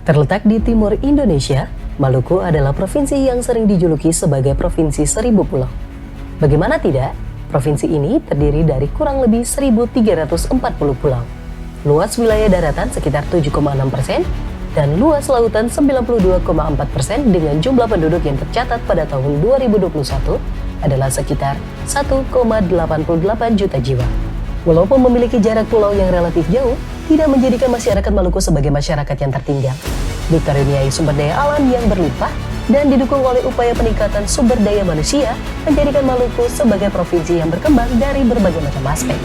Terletak di timur Indonesia, Maluku adalah provinsi yang sering dijuluki sebagai Provinsi Seribu Pulau. Bagaimana tidak, provinsi ini terdiri dari kurang lebih 1.340 pulau. Luas wilayah daratan sekitar 7,6% dan luas lautan 92,4% dengan jumlah penduduk yang tercatat pada tahun 2021 adalah sekitar 1,88 juta jiwa. Walaupun memiliki jarak pulau yang relatif jauh, tidak menjadikan masyarakat Maluku sebagai masyarakat yang tertinggal. Dikaruniai sumber daya alam yang berlimpah dan didukung oleh upaya peningkatan sumber daya manusia, menjadikan Maluku sebagai provinsi yang berkembang dari berbagai macam aspek.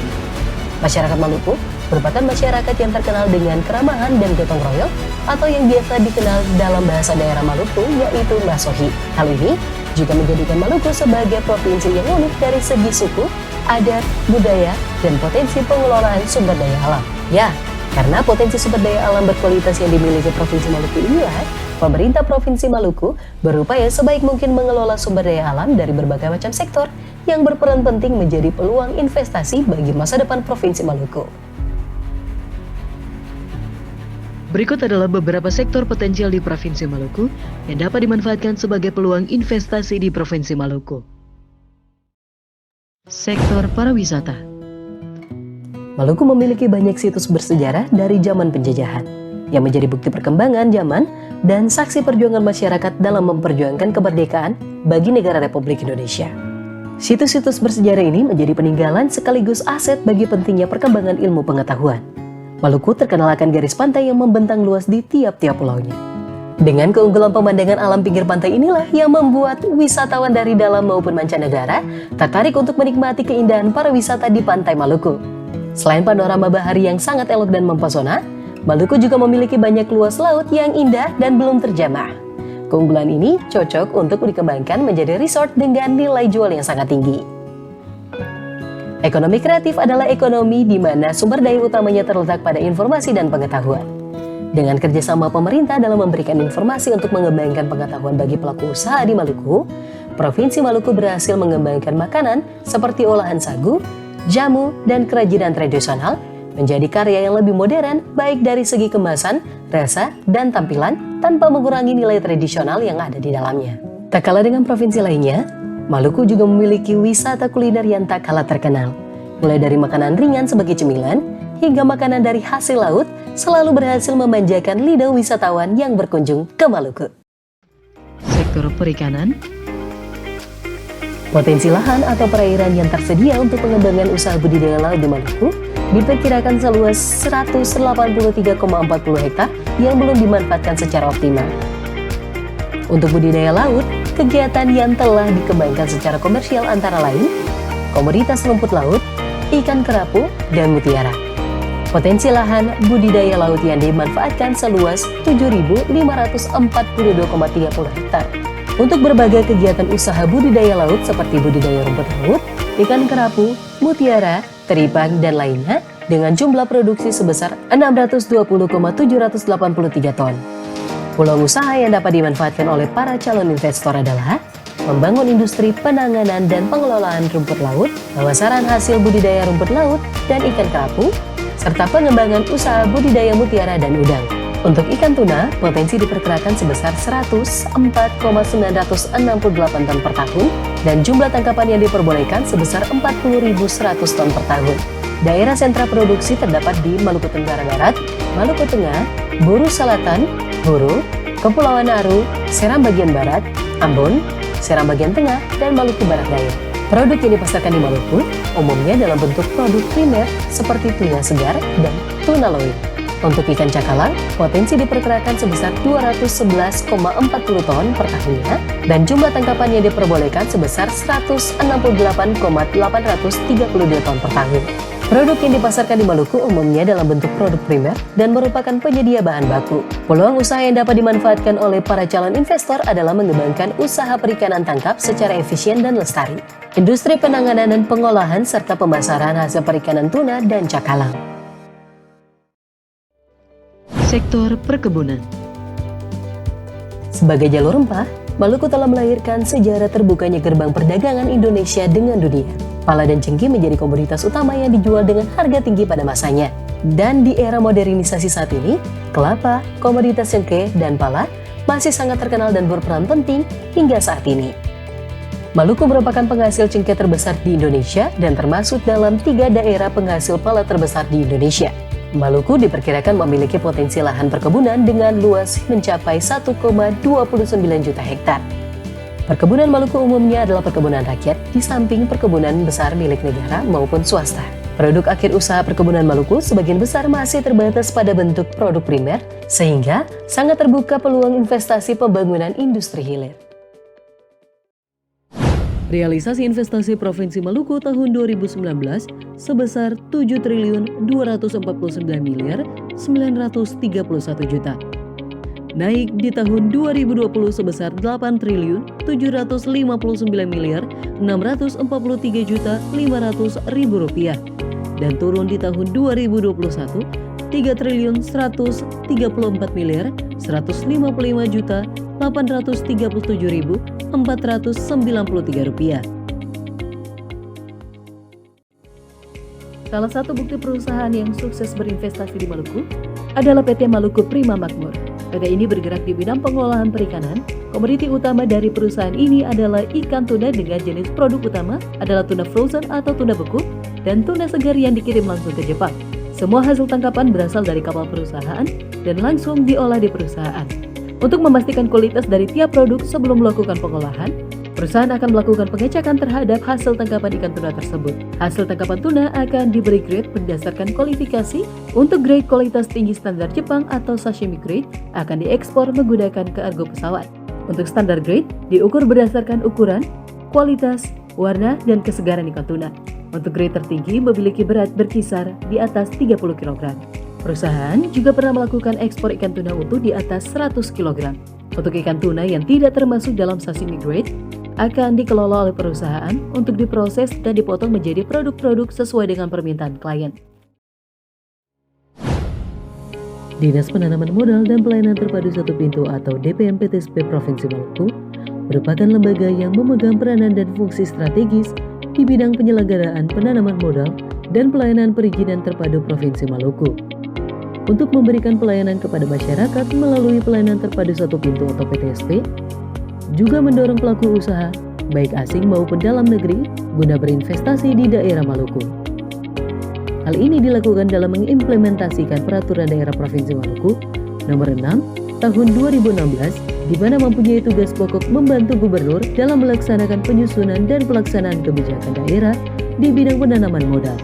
Masyarakat Maluku merupakan masyarakat yang terkenal dengan keramahan dan gotong royong, atau yang biasa dikenal dalam bahasa daerah Maluku yaitu Masohi. Hal ini juga menjadikan Maluku sebagai provinsi yang unik dari segi suku, adat, budaya, dan potensi pengelolaan sumber daya alam. Ya, karena potensi sumber daya alam berkualitas yang dimiliki Provinsi Maluku inilah, pemerintah Provinsi Maluku berupaya sebaik mungkin mengelola sumber daya alam dari berbagai macam sektor yang berperan penting menjadi peluang investasi bagi masa depan Provinsi Maluku. Berikut adalah beberapa sektor potensial di Provinsi Maluku yang dapat dimanfaatkan sebagai peluang investasi di Provinsi Maluku. Sektor pariwisata. Maluku memiliki banyak situs bersejarah dari zaman penjajahan, yang menjadi bukti perkembangan zaman dan saksi perjuangan masyarakat dalam memperjuangkan kemerdekaan bagi negara Republik Indonesia. Situs-situs bersejarah ini menjadi peninggalan sekaligus aset bagi pentingnya perkembangan ilmu pengetahuan. Maluku terkenal akan garis pantai yang membentang luas di tiap-tiap pulaunya. Dengan keunggulan pemandangan alam pinggir pantai inilah yang membuat wisatawan dari dalam maupun mancanegara tertarik untuk menikmati keindahan pariwisata di pantai Maluku. Selain panorama bahari yang sangat elok dan mempesona, Maluku juga memiliki banyak luas laut yang indah dan belum terjamah. Keunggulan ini cocok untuk dikembangkan menjadi resort dengan nilai jual yang sangat tinggi. Ekonomi kreatif adalah ekonomi di mana sumber daya utamanya terletak pada informasi dan pengetahuan. Dengan kerjasama pemerintah dalam memberikan informasi untuk mengembangkan pengetahuan bagi pelaku usaha di Maluku, Provinsi Maluku berhasil mengembangkan makanan seperti olahan sagu, jamu, dan kerajinan tradisional menjadi karya yang lebih modern baik dari segi kemasan, rasa, dan tampilan tanpa mengurangi nilai tradisional yang ada di dalamnya. Tak kalah dengan provinsi lainnya, Maluku juga memiliki wisata kuliner yang tak kalah terkenal. Mulai dari makanan ringan sebagai cemilan, hingga makanan dari hasil laut selalu berhasil memanjakan lidah wisatawan yang berkunjung ke Maluku. Sektor perikanan. Potensi lahan atau perairan yang tersedia untuk pengembangan usaha budidaya laut di Maluku diperkirakan seluas 183,40 hektar yang belum dimanfaatkan secara optimal. Untuk budidaya laut, kegiatan yang telah dikembangkan secara komersial antara lain komoditas rumput laut, ikan kerapu, dan mutiara. Potensi lahan budidaya laut yang dimanfaatkan seluas 7.542,30 hektar. Untuk berbagai kegiatan usaha budidaya laut seperti budidaya rumput laut, ikan kerapu, mutiara, teripang, dan lainnya dengan jumlah produksi sebesar 620,783 ton. Peluang usaha yang dapat dimanfaatkan oleh para calon investor adalah membangun industri penanganan dan pengelolaan rumput laut, pemasaran hasil budidaya rumput laut dan ikan kerapu, serta pengembangan usaha budidaya mutiara dan udang. Untuk ikan tuna, potensi diperkirakan sebesar 104,968 ton per tahun dan jumlah tangkapan yang diperbolehkan sebesar 40.100 ton per tahun. Daerah sentra produksi terdapat di Maluku Tenggara Barat, Maluku Tengah, Buru Selatan, Buru, Kepulauan Aru, Seram bagian Barat, Ambon, Seram bagian Tengah, dan Maluku Barat Daya. Produk yang dipasarkan di Maluku umumnya dalam bentuk produk primer seperti tuna segar dan tuna loin. Untuk ikan cakalang, potensi diperkirakan sebesar 211,40 ton per tahunnya dan jumlah tangkapan yang diperbolehkan sebesar 168,832 ton per tahun. Produk yang dipasarkan di Maluku umumnya dalam bentuk produk primer dan merupakan penyedia bahan baku. Peluang usaha yang dapat dimanfaatkan oleh para calon investor adalah mengembangkan usaha perikanan tangkap secara efisien dan lestari, industri penanganan dan pengolahan, serta pemasaran hasil perikanan tuna dan cakalang. Sektor perkebunan. Sebagai jalur rempah, Maluku telah melahirkan sejarah terbukanya gerbang perdagangan Indonesia dengan dunia. Pala dan cengkih menjadi komoditas utama yang dijual dengan harga tinggi pada masanya. Dan di era modernisasi saat ini, kelapa, komoditas cengkeh, dan pala masih sangat terkenal dan berperan penting hingga saat ini. Maluku merupakan penghasil cengkeh terbesar di Indonesia dan termasuk dalam 3 daerah penghasil pala terbesar di Indonesia. Maluku diperkirakan memiliki potensi lahan perkebunan dengan luas mencapai 1,29 juta hektar. Perkebunan Maluku umumnya adalah perkebunan rakyat di samping perkebunan besar milik negara maupun swasta. Produk akhir usaha perkebunan Maluku sebagian besar masih terbatas pada bentuk produk primer, sehingga sangat terbuka peluang investasi pembangunan industri hilir. Realisasi investasi Provinsi Maluku tahun 2019 sebesar 7.249.931 juta. Naik di tahun 2020 sebesar 8.759.643.500.000 rupiah dan turun di tahun 2021 3.134.837.493 rupiah. Salah satu bukti perusahaan yang sukses berinvestasi di Maluku adalah PT Maluku Prima Makmur. PT ini bergerak di bidang pengolahan perikanan. Komoditi utama dari perusahaan ini adalah ikan tuna dengan jenis produk utama adalah tuna frozen atau tuna beku dan tuna segar yang dikirim langsung ke Jepang. Semua hasil tangkapan berasal dari kapal perusahaan dan langsung diolah di perusahaan. Untuk memastikan kualitas dari tiap produk sebelum melakukan pengolahan, perusahaan akan melakukan pengecekan terhadap hasil tangkapan ikan tuna tersebut. Hasil tangkapan tuna akan diberi grade berdasarkan kualifikasi. Untuk grade kualitas tinggi standar Jepang atau sashimi grade akan diekspor menggunakan kargo pesawat. Untuk standar grade diukur berdasarkan ukuran, kualitas, warna, dan kesegaran ikan tuna. Untuk grade tertinggi memiliki berat berkisar di atas 30 kg. Perusahaan juga pernah melakukan ekspor ikan tuna utuh di atas 100 kg. Untuk ikan tuna yang tidak termasuk dalam sashimi grade, akan dikelola oleh perusahaan untuk diproses dan dipotong menjadi produk-produk sesuai dengan permintaan klien. Dinas Penanaman Modal dan Pelayanan Terpadu Satu Pintu atau DPMPTSP Provinsi Maluku merupakan lembaga yang memegang peranan dan fungsi strategis di bidang penyelenggaraan penanaman modal dan pelayanan perizinan terpadu Provinsi Maluku. Untuk memberikan pelayanan kepada masyarakat melalui pelayanan terpadu satu pintu atau PTSP, juga mendorong pelaku usaha, baik asing maupun dalam negeri, guna berinvestasi di daerah Maluku. Hal ini dilakukan dalam mengimplementasikan Peraturan Daerah Provinsi Maluku Nomor 6 Tahun 2016, di mana mempunyai tugas pokok membantu gubernur dalam melaksanakan penyusunan dan pelaksanaan kebijakan daerah di bidang penanaman modal.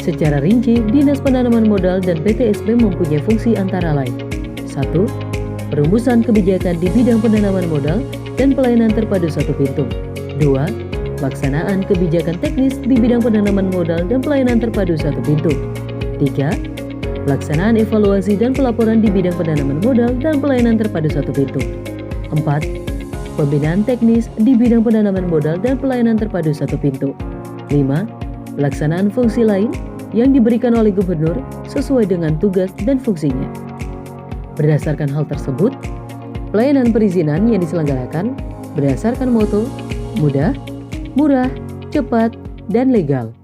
Secara rinci, Dinas Penanaman Modal dan PTSP mempunyai fungsi antara lain: 1. Perumusan kebijakan di bidang penanaman modal dan pelayanan terpadu satu pintu. 2. Pelaksanaan kebijakan teknis di bidang penanaman modal dan pelayanan terpadu satu pintu. 3. Pelaksanaan evaluasi dan pelaporan di bidang penanaman modal dan pelayanan terpadu satu pintu. 4. Pembinaan teknis di bidang penanaman modal dan pelayanan terpadu satu pintu. 5. Pelaksanaan fungsi lain yang diberikan oleh gubernur sesuai dengan tugas dan fungsinya. Berdasarkan hal tersebut, pelayanan perizinan yang diselenggarakan berdasarkan moto mudah, murah, cepat, dan legal.